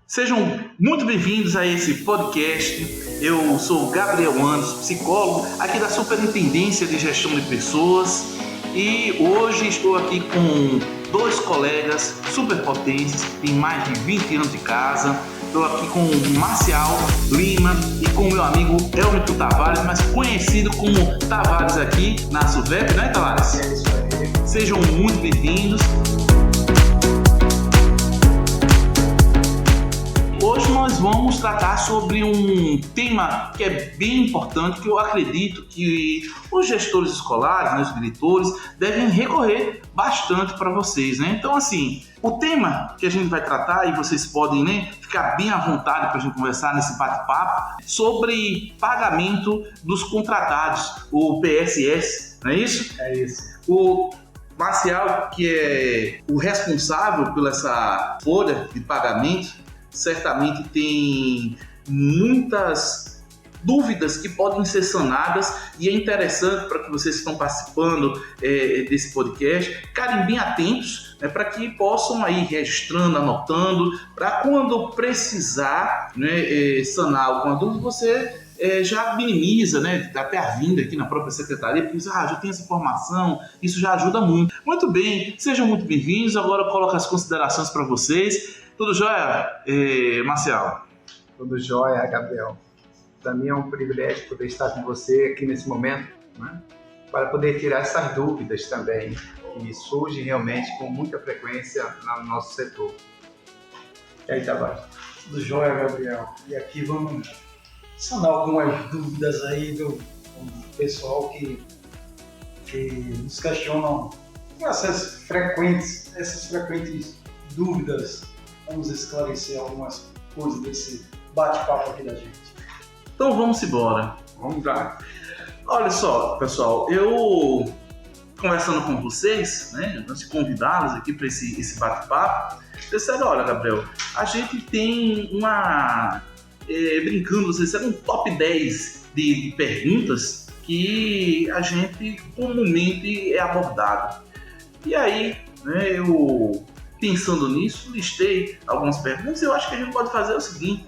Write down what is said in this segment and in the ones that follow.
Sejam muito bem-vindos a esse podcast. Eu sou Gabriel Anderson, psicólogo aqui da Superintendência de Gestão de Pessoas, e hoje estou aqui com dois colegas superpotentes que têm mais de 20 anos de casa. Estou aqui com o Marcial Lima e com o meu amigo Elmito Tavares, mais conhecido como Tavares aqui na SUVEP, né, Tavares? É isso aí. Sejam muito bem-vindos. Hoje nós vamos tratar sobre um tema que é bem importante, que eu acredito que os gestores escolares, né, os diretores, devem recorrer bastante para vocês, né? Então, assim, o tema que a gente vai tratar, e vocês podem, né, ficar bem à vontade para a gente conversar nesse bate-papo, sobre pagamento dos contratados, o PSS, não é isso? É isso. O Marcial, que é o responsável por essa folha de pagamento, certamente tem muitas dúvidas que podem ser sanadas, e é interessante para que vocês que estão participando desse podcast ficarem bem atentos, né, para que possam aí registrando, anotando, para quando precisar, né, sanar alguma dúvida, você já minimiza, né, até a vinda aqui na própria secretaria, porque já tem essa informação, isso já ajuda muito. Muito bem, sejam muito bem-vindos. Agora eu coloco as considerações para vocês. Tudo jóia, Marcial? Tudo jóia, Gabriel. Para mim é um privilégio poder estar com você aqui nesse momento, né? Para poder tirar essas dúvidas também, que surgem realmente com muita frequência no nosso setor. E aí, Tavares? Tudo jóia, Gabriel. E aqui vamos sanar algumas dúvidas aí do pessoal que nos questionam essas frequentes dúvidas. Vamos esclarecer algumas coisas desse bate-papo aqui da gente. Então vamos embora. Vamos lá. Olha só, pessoal, eu conversando com vocês, né, antes de convidá-los aqui para esse bate-papo, eu disse: olha, Gabriel, a gente tem brincando, vocês disseram um top 10 de perguntas que a gente comumente é abordado. E aí, né, eu pensando nisso, listei algumas perguntas. Eu acho que a gente pode fazer o seguinte: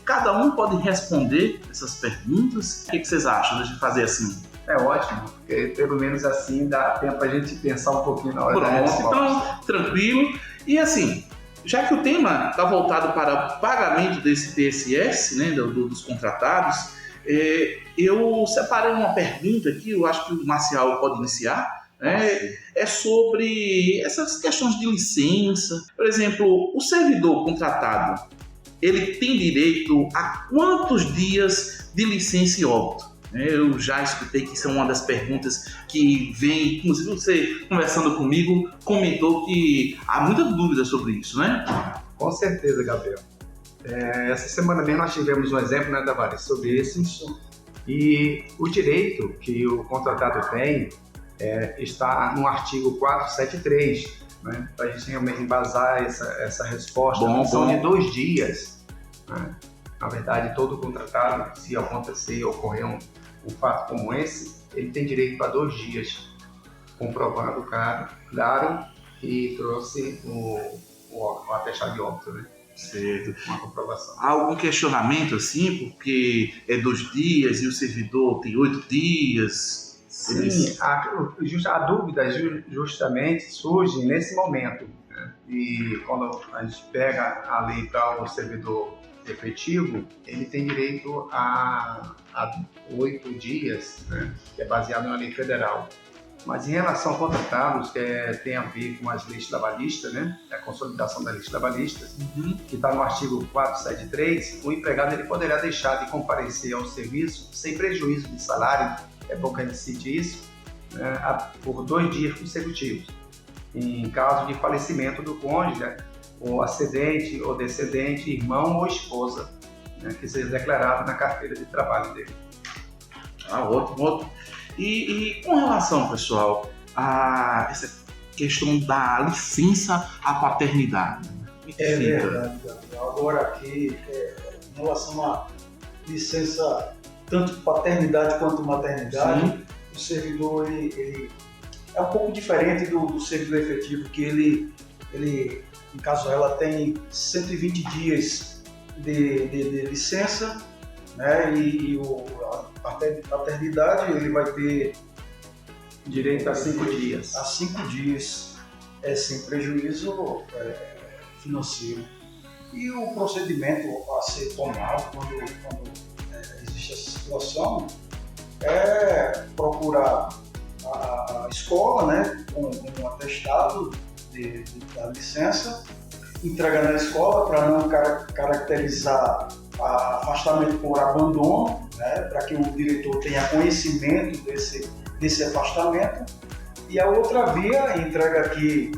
cada um pode responder essas perguntas. O que vocês acham da gente fazer assim? É ótimo, porque pelo menos assim dá tempo a gente pensar um pouquinho na hora da resposta. Então, tranquilo. E assim, já que o tema está voltado para o pagamento desse PSS, né, dos contratados, eu separei uma pergunta aqui, eu acho que o Marcial pode iniciar. É sobre essas questões de licença. Por exemplo, o servidor contratado, ele tem direito a quantos dias de licença e óbito? Eu já escutei que isso é uma das perguntas que vem, inclusive você conversando comigo comentou que há muita dúvida sobre isso, né? Com certeza, Gabriel. Essa semana mesmo nós tivemos um exemplo, né, Tavares, sobre isso. E o direito que o contratado tem está no artigo 473, né, para a gente realmente embasar essa resposta. São de 2 dias. Né? Na verdade, todo contratado, se acontecer, ocorrer um fato como esse, ele tem direito a 2 dias, comprovando o cara, claro, que trouxe o atestado de óbito, né? Certo. Uma comprovação. Há algum questionamento assim, porque é 2 dias e o servidor tem 8 dias? Sim, a dúvida justamente surge nesse momento, né? E quando a gente pega a lei para o servidor efetivo, ele tem direito a 8 dias, né? Que é baseado na lei federal. Mas em relação a contratados, que tem a ver com as leis trabalhistas, né? A consolidação das leis trabalhistas, que está no artigo 473, o empregado ele poderá deixar de comparecer ao serviço sem prejuízo de salário. É bom que a gente cite isso, né, por 2 dias consecutivos, em caso de falecimento do cônjuge, ou ascendente ou descendente, irmão ou esposa, né, que seja declarado na carteira de trabalho dele. Ótimo. E com relação, pessoal, a essa questão da licença à paternidade? É verdade, Gabriel. Agora aqui, em relação à licença tanto paternidade quanto maternidade, sim, o servidor ele é um pouco diferente do servidor efetivo, que ele no caso ela tem 120 dias de licença, né? E a paternidade ele vai ter direito a 5 dias. A 5 dias, sem prejuízo financeiro. E o procedimento a ser tomado quando existe essa situação é procurar a escola, né, com um atestado da licença, entregar na escola para não caracterizar afastamento por abandono, né, para que o diretor tenha conhecimento desse afastamento. E a outra via, entrega aqui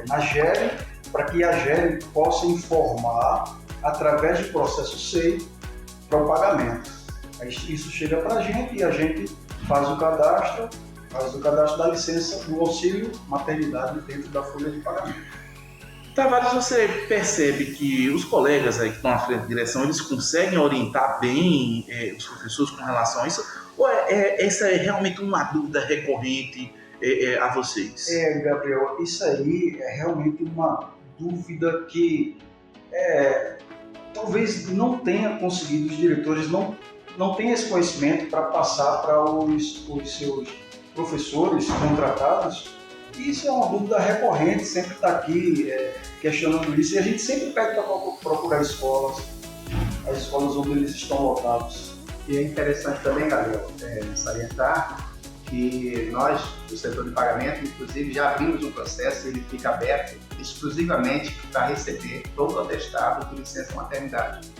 na GERE, para que a GERE possa informar, através de processo SEI, para o pagamento. Aí isso chega para a gente e a gente faz o cadastro da licença do auxílio maternidade dentro da folha de pagamento. Tavares, você percebe que os colegas aí que estão à frente da direção, eles conseguem orientar bem os professores com relação a isso? Ou essa é realmente uma dúvida recorrente a vocês? Gabriel, isso aí é realmente uma dúvida que talvez não tenha conseguido, os diretores não tenham esse conhecimento para passar para os seus professores contratados. E isso é uma dúvida recorrente, sempre está aqui questionando isso, e a gente sempre pede para procurar as escolas onde eles estão lotados. E é interessante também, Gabriel, salientar que nós, do setor de pagamento, inclusive já abrimos um processo, ele fica aberto exclusivamente para receber todo o atestado de licença maternidade.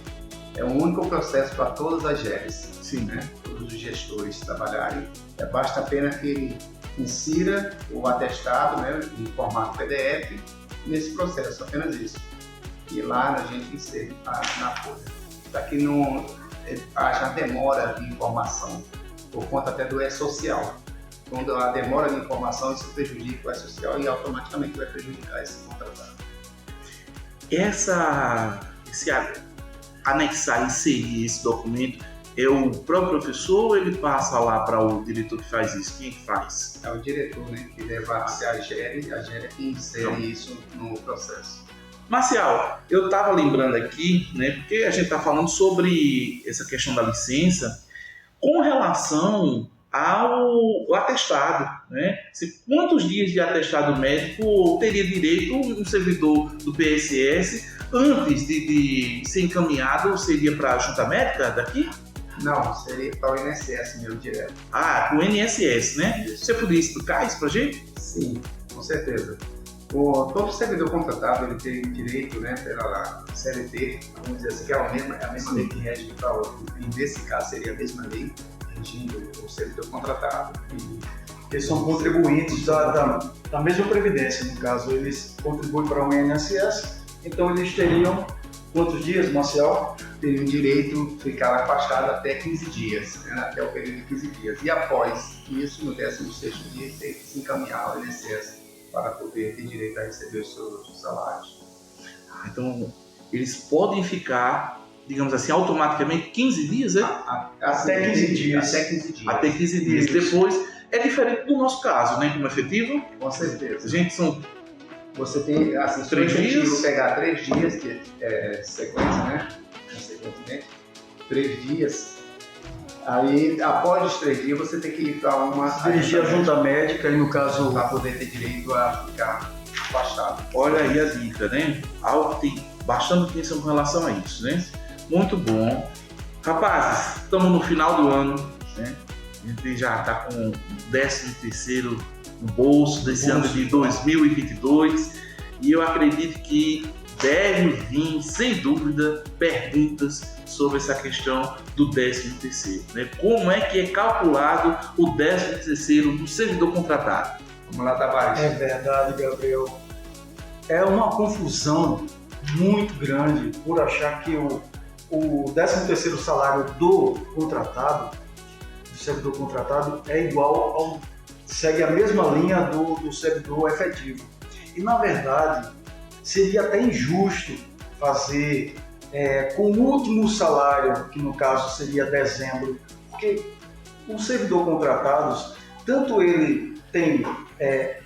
É o único processo para todas as GERES, né? Todos os gestores trabalharem. Basta apenas que ele insira o atestado, né, em formato PDF nesse processo, apenas isso. E lá a gente insere na folha. Para que não haja demora de informação, por conta até do E-Social. Quando a demora de informação, isso prejudica o E-Social e automaticamente vai prejudicar esse contratado. Esse anexar, inserir esse documento, é o próprio professor ou ele passa lá para o diretor que faz isso? Quem faz? É o diretor, né, que leva a GERE que insere isso no processo. Marcial, eu estava lembrando aqui, né, porque a gente está falando sobre essa questão da licença com relação ao atestado, né? Quantos dias de atestado médico teria direito um servidor do PSS antes de ser encaminhado? Seria para a junta médica daqui? Não, seria para o INSS mesmo, direto. Para o INSS, né? Você poderia explicar isso para a gente? Sim, com certeza. Todo servidor contratado ele tem direito, né, pela CLT, vamos dizer assim, que é a mesma lei que rege para outro. E nesse caso seria a mesma lei regindo o servidor contratado. Eles são contribuintes da mesma previdência, no caso, eles contribuem para o INSS, então eles teriam quantos dias, Marcial? Teriam direito a ficar afastado até 15 dias, né, até o período de 15 dias. E após isso, no 16º dia, tem que se encaminhar ao INSS para poder ter direito a receber os seus salários. Então, eles podem ficar, digamos assim, automaticamente 15 dias, né? Até 15 dias. Até 15 dias. Depois, é diferente do nosso caso, né? Como efetivo. Com certeza. Você tem, assim, 3 dias. Pegar 3 dias de sequência, né? Consequentemente, 3 dias. Aí, após os 3 dias, você tem que ir para uma... dirigir a junta médica e, no caso... para poder ter direito a ficar afastado. Olha aí a dica, né? Algo que tem bastante atenção com relação a isso, né? Muito bom. Rapazes, estamos no final do ano, né? A gente já está com o 13º no bolso desse ano de 2022 e eu acredito que deve vir, sem dúvida, perguntas sobre essa questão do 13º, né? Como é que é calculado o 13º do servidor contratado? Vamos lá, Tavares. É verdade, Gabriel. É uma confusão muito grande por achar que o 13º salário do contratado, do servidor contratado, é igual segue a mesma linha do servidor efetivo. E, na verdade, seria até injusto fazer com o último salário, que no caso seria dezembro, porque o servidor contratado, tanto ele tem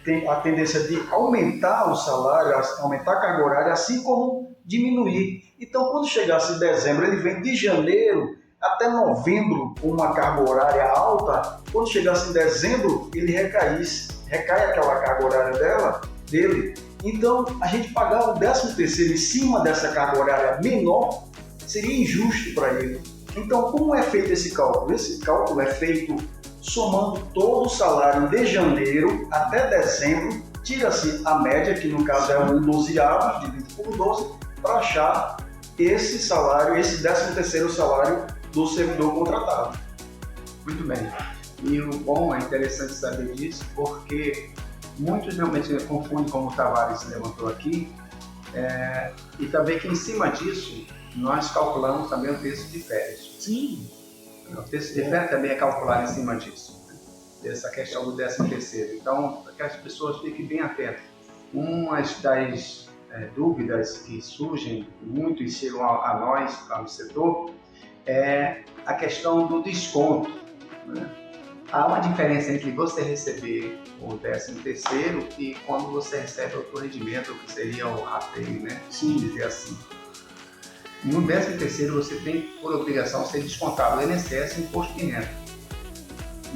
tem a tendência de aumentar o salário, aumentar a carga horária, assim como diminuir. Então, quando chegasse dezembro, ele vem de janeiro até novembro com uma carga horária alta. Quando chegasse em dezembro, ele recai aquela carga horária dele. Então, a gente pagar o 13º em cima dessa carga horária menor seria injusto para ele. Então, como é feito esse cálculo? Esse cálculo é feito somando todo o salário de janeiro até dezembro, tira-se a média, que no caso é um 12avo, dividido por 12, para achar esse salário, esse 13º salário do servidor contratado. Muito bem. E o bom, é interessante saber disso, porque muitos realmente confundem, como o Tavares levantou aqui, e também que em cima disso, nós calculamos também o texto de férias. Sim. O texto de férias também é calculado em cima disso, né? Dessa questão do 13º. Então, para que as pessoas fiquem bem atentas. Uma das dúvidas que surgem muito e chegam a nós, lá no setor, é a questão do desconto, né? Há uma diferença entre você receber o 13º e quando você recebe o corrigimento, que seria o rateio, né? Sim. Dizer assim. No 13º você tem por obrigação ser descontado o INSS e o imposto de renda,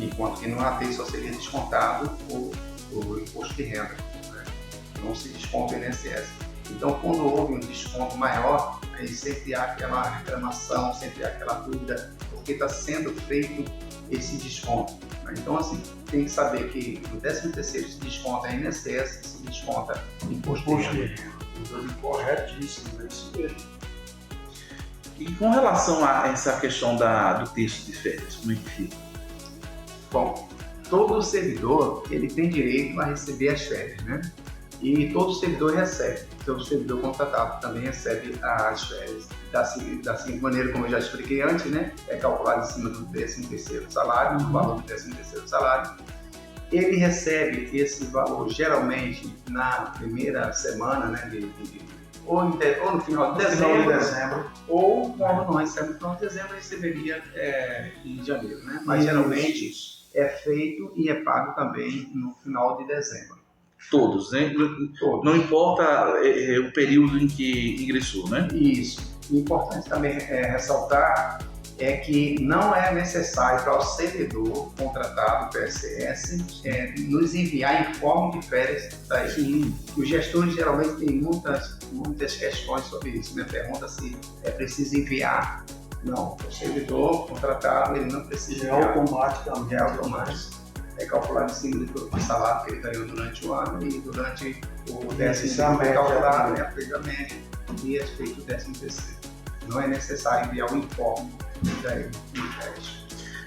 enquanto que no rateio só seria descontado o imposto de renda, né? Não se desconta o INSS. Então, quando houve um desconto maior, aí sempre há aquela reclamação, sempre há aquela dúvida, porque está sendo feito esse desconto, né? Então, assim, tem que saber que no 13º se desconta a INSS, se desconta o imposto de renda. Corretíssimo, é isso mesmo. E com relação a essa questão do texto de férias, como é que fica? Bom, todo servidor ele tem direito a receber as férias, né? E todo servidor recebe. Então, o servidor contratado também recebe as férias. Da seguinte maneira, como eu já expliquei antes, né? É calculado em cima do 13º salário, do valor do 13º salário. Ele recebe esse valor geralmente na primeira semana, né? Ou no final de dezembro, ou quando não recebe no final de dezembro, receberia em janeiro, né? Mas geralmente é feito e é pago também no final de dezembro. Todos, né? Todos. Não importa o período em que ingressou, né? Isso. O importante também ressaltar é que não é necessário para o servidor contratado PSS nos enviar informe de férias daí. Sim. Os gestores geralmente têm muitas questões sobre isso, né? Pergunta se é preciso enviar. Não, o servidor contratado ele não precisa enviar. Automaticamente. É automático. É calculado em cima do salário que ele ganhou durante o ano e durante o 13º é calculado, né? Feita a média e é feito o 13º. Não é necessário enviar um informe de férias.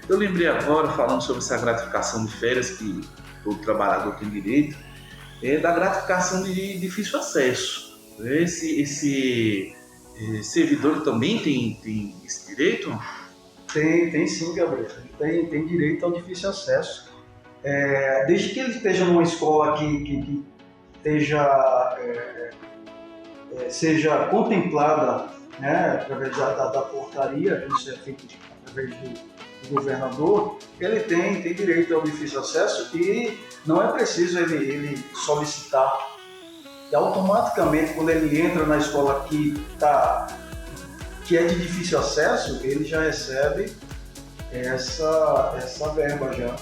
Eu lembrei agora, falando sobre essa gratificação de férias que todo trabalhador tem direito, da gratificação de difícil acesso. Esse servidor também tem esse direito? Tem sim, Gabriel. Tem direito ao difícil acesso. Desde que ele esteja numa escola que seja contemplada, né, através da portaria, que isso é feito através do governador, ele tem direito ao difícil acesso e não é preciso ele solicitar. E automaticamente, quando ele entra na escola que é de difícil acesso, ele já recebe essa verba já.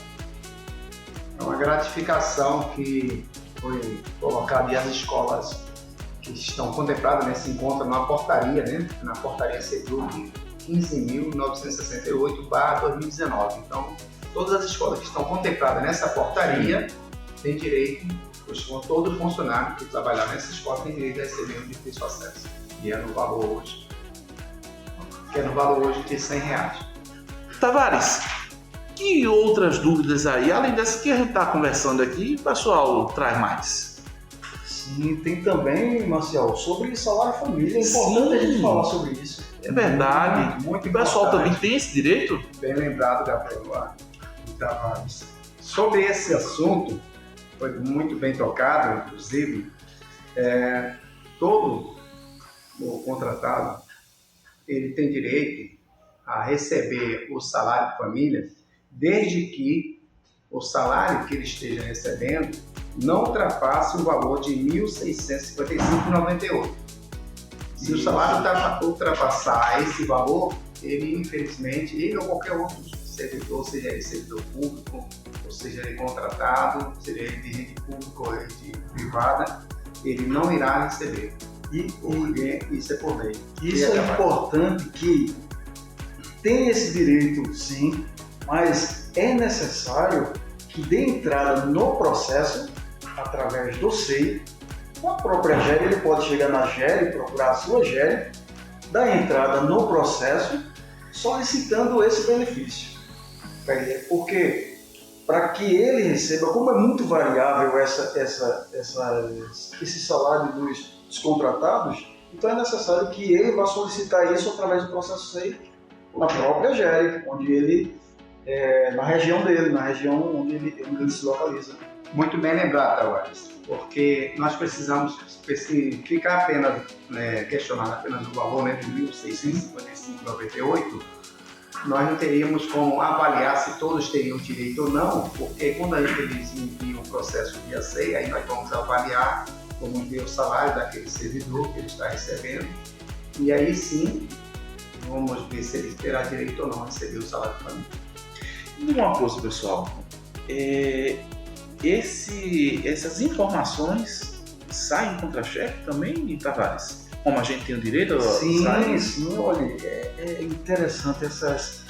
É uma gratificação que foi colocada e as escolas que estão contempladas, né, se encontram na portaria, né, na portaria SEDUC 15.968/2019. Então, todas as escolas que estão contempladas nessa portaria têm direito, todo funcionário que trabalhar nessa escola tem direito a receber um difícil acesso. E é no valor hoje, de R$100. Tavares, que outras dúvidas aí, além dessa que a gente está conversando aqui, o pessoal traz mais? Sim, tem também, Marcial, sobre salário família. É importante a gente falar sobre isso. É verdade. Muito o pessoal importante. também tem esse direito? Bem lembrado, Gabriel. Tavares. Sobre esse assunto, foi muito bem tocado, inclusive, todo o contratado ele tem direito a receber o salário de família, desde que o salário que ele esteja recebendo não ultrapasse o valor de R$ 1.655,98. Se o salário ultrapassar esse valor, ele, infelizmente, ele ou qualquer outro servidor, seja ele servidor público, ou seja ele contratado, seja ele de rede pública ou rede privada, ele não irá receber. Porque isso é por lei. Isso é importante, que tem esse direito, sim, mas é necessário que dê entrada no processo através do SEI. Com a própria GERE, ele pode chegar na GERE, procurar a sua GERE, dar entrada no processo solicitando esse benefício. Porque para que ele receba, como é muito variável esse salário dos contratados, então é necessário que ele vá solicitar isso através do processo SEI na própria GERE, onde ele, na região dele, na região onde ele se localiza. Muito bem lembrado, Tavares, porque nós precisamos especificar apenas, questionar apenas o valor, de R$ 1.655,98. Nós não teríamos como avaliar se todos teriam direito ou não, porque quando eles enviam o processo via SEI, aí nós vamos avaliar, vamos ver o salário daquele servidor que ele está recebendo, e aí sim vamos ver se ele terá direito ou não a receber o salário família. E uma coisa, pessoal, essas informações saem em contra-cheque também, Tavares? Como a gente tem o direito a sair? Sim, olha, é interessante esses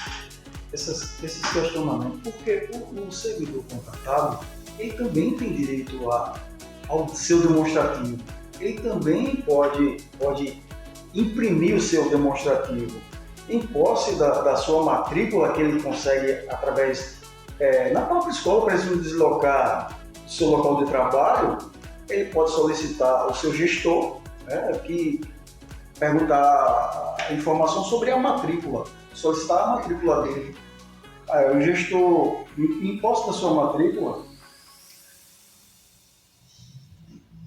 questionamentos, porque o servidor contratado, ele também tem direito ao seu demonstrativo. Ele também pode imprimir o seu demonstrativo em posse da sua matrícula, que ele consegue através, na própria escola, para ele se deslocar do seu local de trabalho, ele pode solicitar ao seu gestor, que perguntar informação sobre a matrícula, solicitar a matrícula dele. O gestor, em posse da sua matrícula.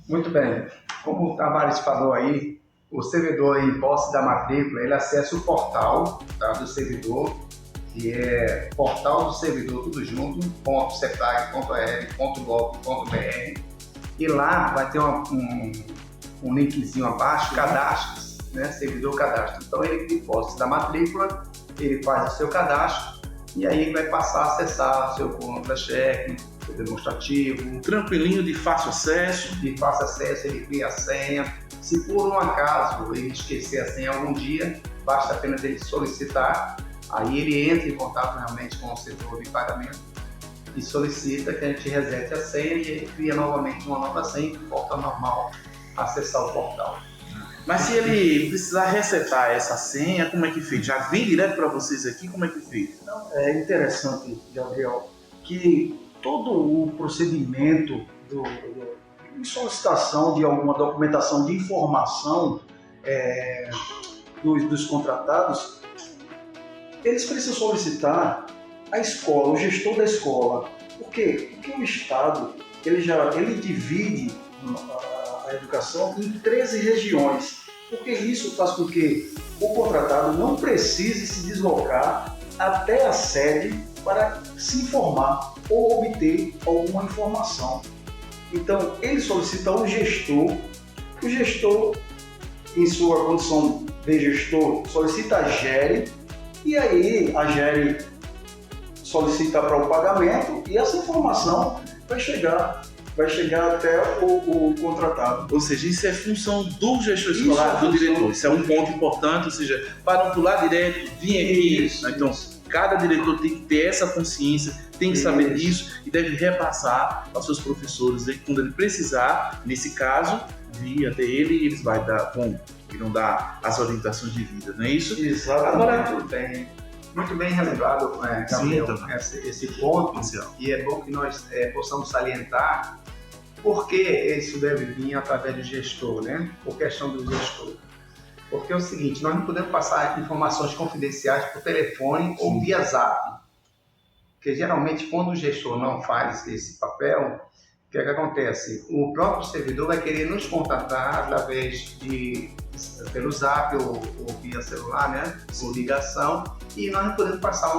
Muito bem. Como o Tavares falou aí, o servidor em posse da matrícula, ele acessa o portal, do servidor, que é portal do servidor, tudo junto, .cetag.er.gov.br, e lá vai ter um linkzinho abaixo, cadastros, servidor cadastro. Então ele em posse da matrícula, ele faz o seu cadastro e aí ele vai passar a acessar o seu contra-cheque, seu demonstrativo. Tranquilinho, de fácil acesso. De fácil acesso, ele cria a senha. Se por um acaso ele esquecer a senha algum dia, basta apenas ele solicitar, aí ele entra em contato realmente com o setor de pagamento e solicita que a gente resete a senha e ele cria novamente uma nova senha e volta normal a acessar o portal. Mas se ele precisar resetar essa senha, como é que fez? Já vem direto para vocês aqui, como é que fez? É interessante, Gabriel, que todo o procedimento de solicitação de alguma documentação de informação dos contratados, eles precisam solicitar a escola, o gestor da escola. Por quê? Porque o Estado ele divide a educação em 13 regiões, porque isso faz com que o contratado não precise se deslocar até a sede para se informar ou obter alguma informação. Então, ele solicita ao gestor, o gestor, em sua condição de gestor, solicita a GERE, e aí a GERE solicita para o pagamento e essa informação vai chegar até o contratado. Ou seja, isso é função do gestor escolar, do diretor. Isso é um ponto importante, ou seja, para não pular direto, vir aqui. Isso, então, cada diretor tem que ter essa consciência, tem que saber disso e deve repassar aos seus professores. Quando ele precisar, nesse caso, vir até ele e eles irão dar as orientações de vida, não é isso? Exatamente. Agora, tudo bem. Muito bem relembrado, Gabriel, esse ponto, e é bom que nós possamos salientar porque isso deve vir através do gestor, por questão do gestor. Porque é o seguinte, nós não podemos passar informações confidenciais por telefone ou via zap, porque geralmente quando o gestor não faz esse papel, o que acontece? O próprio servidor vai querer nos contatar através pelo zap ou via celular, ou ligação, e nós não podemos passar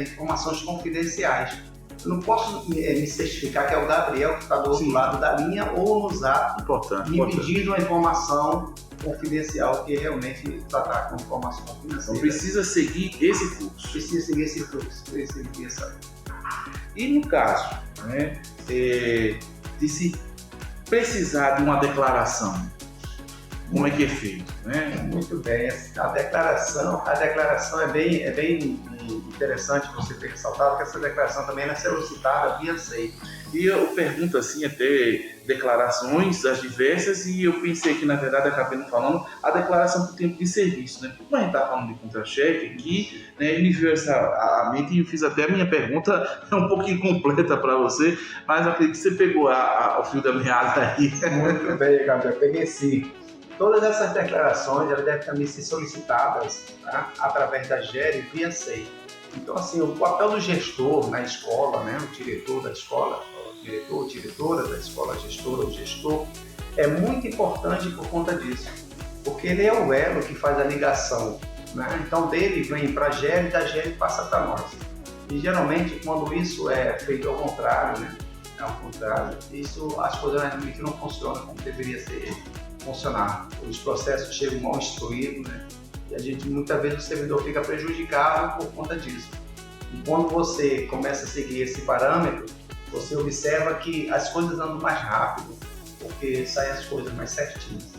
informações confidenciais. Eu não posso me certificar que é o Gabriel que está do outro lado da linha ou no zap me pedindo uma informação confidencial que realmente tratar com informação financeira. Então precisa seguir esse fluxo. Precisa seguir esse fluxo, precisa seguir essa. E no caso, né, de se precisar de uma declaração, como é que é feito? Né? Muito bem, a declaração é bem interessante você ter ressaltado que essa declaração também é solicitada via SEI. E eu pergunto assim, até declarações, as diversas, e eu pensei que na verdade acabei não falando, a declaração por tempo de serviço, né? Como a gente está falando de contra-cheque aqui, né, me veio a mente e eu fiz até a minha pergunta um pouco incompleta para você, mas acredito que você pegou o fio da meada aí. Muito bem, Gabriel, peguei sim. Todas essas declarações elas devem também ser solicitadas, tá, através da GERE via SEI. Então, assim, o papel do gestor na escola, né, o diretor da escola, o diretor ou diretora da escola, gestora ou gestor, é muito importante por conta disso, porque ele é o elo que faz a ligação, né? Então, dele vem para a GERE e da GERE passa para nós. E, geralmente, quando isso é feito ao contrário, né, as coisas realmente não funcionam como deveria ser funcionar. Os processos chegam mal instruídos, né? E muitas vezes o servidor fica prejudicado por conta disso. E quando você começa a seguir esse parâmetro, você observa que as coisas andam mais rápido, porque saem as coisas mais certinhas.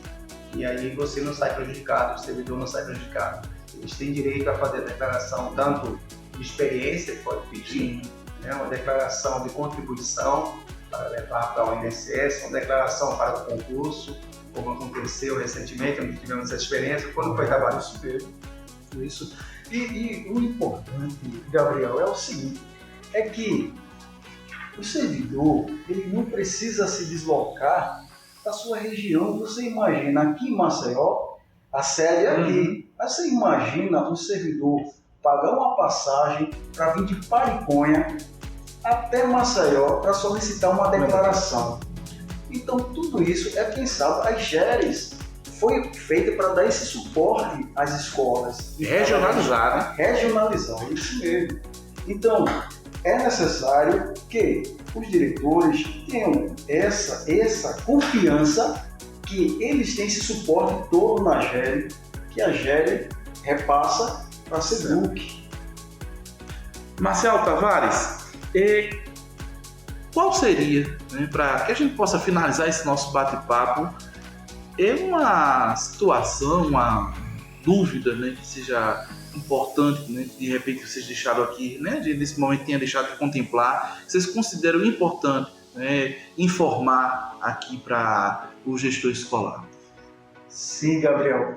E aí você não sai prejudicado, o servidor não sai prejudicado. Eles têm direito a fazer a declaração tanto de experiência, que pode pedir, né? Uma declaração de contribuição para levar para o INSS, uma declaração para o concurso, como aconteceu recentemente, onde tivemos essa experiência, quando foi trabalho isso. E o importante, Gabriel, é o seguinte, é que o servidor ele não precisa se deslocar da sua região. Você imagina aqui em Maceió, a sede é aqui, mas você imagina um servidor pagar uma passagem para vir de Pariconha até Maceió para solicitar uma declaração. Então, tudo isso é pensado, as GERES foi feita para dar esse suporte às escolas. Regionalizar, né? Regionalizar, isso mesmo. Então, é necessário que os diretores tenham essa confiança que eles têm esse suporte todo na GERE, que a GERE repassa para a SEDUC. Marcial Tavares, qual seria, né, para que a gente possa finalizar esse nosso bate-papo, uma situação, uma dúvida, né, que seja importante, né, de repente vocês deixaram aqui, né, nesse momento tenha deixado de contemplar, vocês consideram importante, né, informar aqui para o gestor escolar? Sim, Gabriel,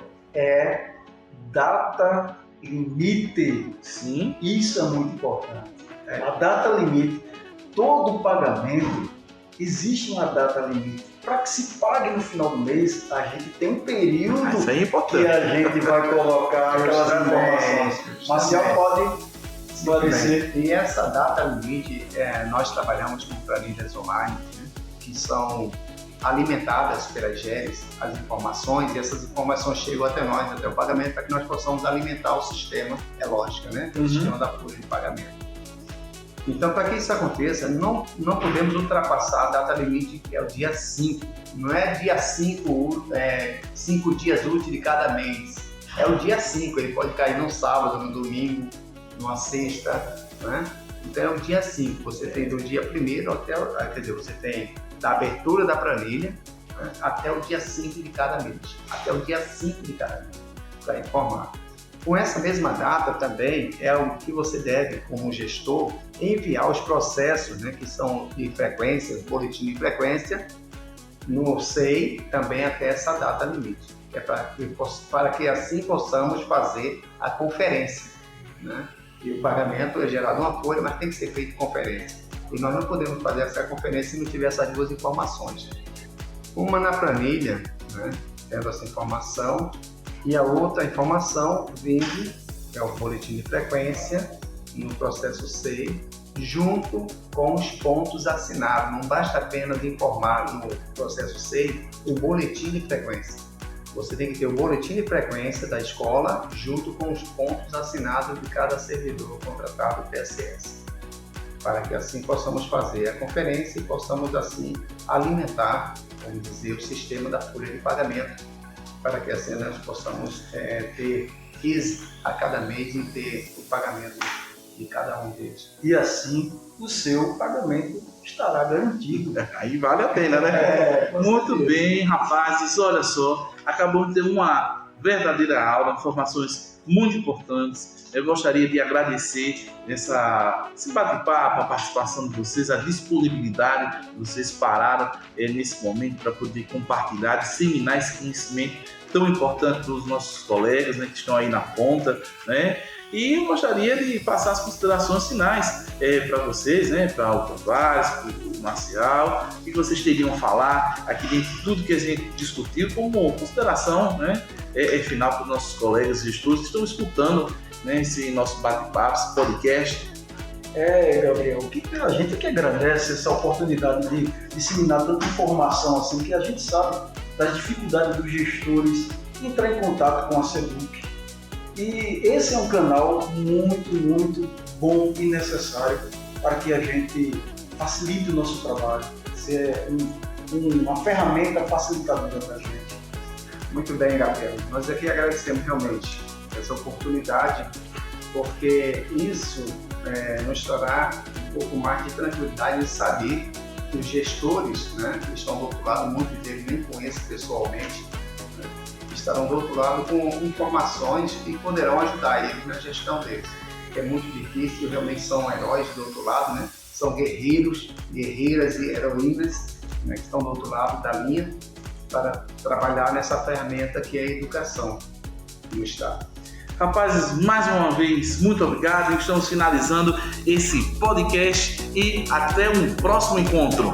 data limite. Sim. Isso é muito importante. A data limite, todo pagamento, existe uma data limite. Para que se pague no final do mês, a gente tem um período que a gente vai colocar aquelas informações. Marcial pode esclarecer. E essa data limite, nós trabalhamos com planilhas online, né, que são alimentadas pelas GERES, as informações, e essas informações chegam até nós, até o pagamento, para que nós possamos alimentar o sistema, é lógico, né? O sistema da folha de pagamento. Então, para que isso aconteça, não podemos ultrapassar a data limite, que é o dia 5. Não é dia 5, 5 dias úteis de cada mês. É o dia 5, ele pode cair num sábado, no domingo, numa sexta, né? Então, é o dia 5. Você tem do dia 1º até, quer dizer, você tem da abertura da planilha, né, até o dia 5 de cada mês. Até o dia 5 de cada mês, para informar. Com essa mesma data também é o que você deve, como gestor, enviar os processos, né, que são de frequência, boletim de frequência, no SEI também até essa data limite. É para que assim possamos fazer a conferência, né? E o pagamento é gerado uma folha, mas tem que ser feito conferência. E nós não podemos fazer essa conferência se não tiver essas duas informações. Uma na planilha, né, tendo essa informação, e a outra informação vindo, que é o boletim de frequência, no processo SEI, junto com os pontos assinados. Não basta apenas informar no processo SEI o boletim de frequência. Você tem que ter o boletim de frequência da escola junto com os pontos assinados de cada servidor contratado PSS. para que assim possamos fazer a conferência e possamos assim alimentar, vamos dizer, o sistema da folha de pagamento, para que assim nós possamos ter a cada mês e ter o pagamento de cada um deles. E assim o seu pagamento estará garantido. Aí vale a pena, né? Muito bem, rapazes, olha só, acabamos de ter uma verdadeira aula, informações muito importantes. Eu gostaria de agradecer esse bate-papo, a participação de vocês, a disponibilidade que vocês pararam nesse momento para poder compartilhar, disseminar esse conhecimento tão importante para os nossos colegas, né, que estão aí na ponta, né? E eu gostaria de passar as considerações finais para vocês, né, para o Tavares, para o Marcial, o que vocês teriam a falar aqui dentro de tudo que a gente discutiu, como consideração, né, final para os nossos colegas gestores que estão escutando, né, esse nosso bate-papo, esse podcast. Gabriel, a gente que agradece essa oportunidade de disseminar tanta informação assim, que a gente sabe das dificuldades dos gestores entrar em contato com a SEDUC. E esse é um canal muito, muito bom e necessário para que a gente facilite o nosso trabalho. É uma ferramenta facilitadora para a gente. Muito bem, Gabriel. Nós aqui agradecemos realmente essa oportunidade, porque isso nos trará um pouco mais de tranquilidade de saber que os gestores, né, que estão do outro lado, muitos deles nem conheço pessoalmente, né, estarão do outro lado com informações que poderão ajudar eles na gestão deles. É muito difícil, realmente são heróis do outro lado, né? São guerreiros, guerreiras e heroínas, né, que estão do outro lado da linha para trabalhar nessa ferramenta que é a educação no Estado. Rapazes, mais uma vez, muito obrigado. Estamos finalizando esse podcast e até um próximo encontro.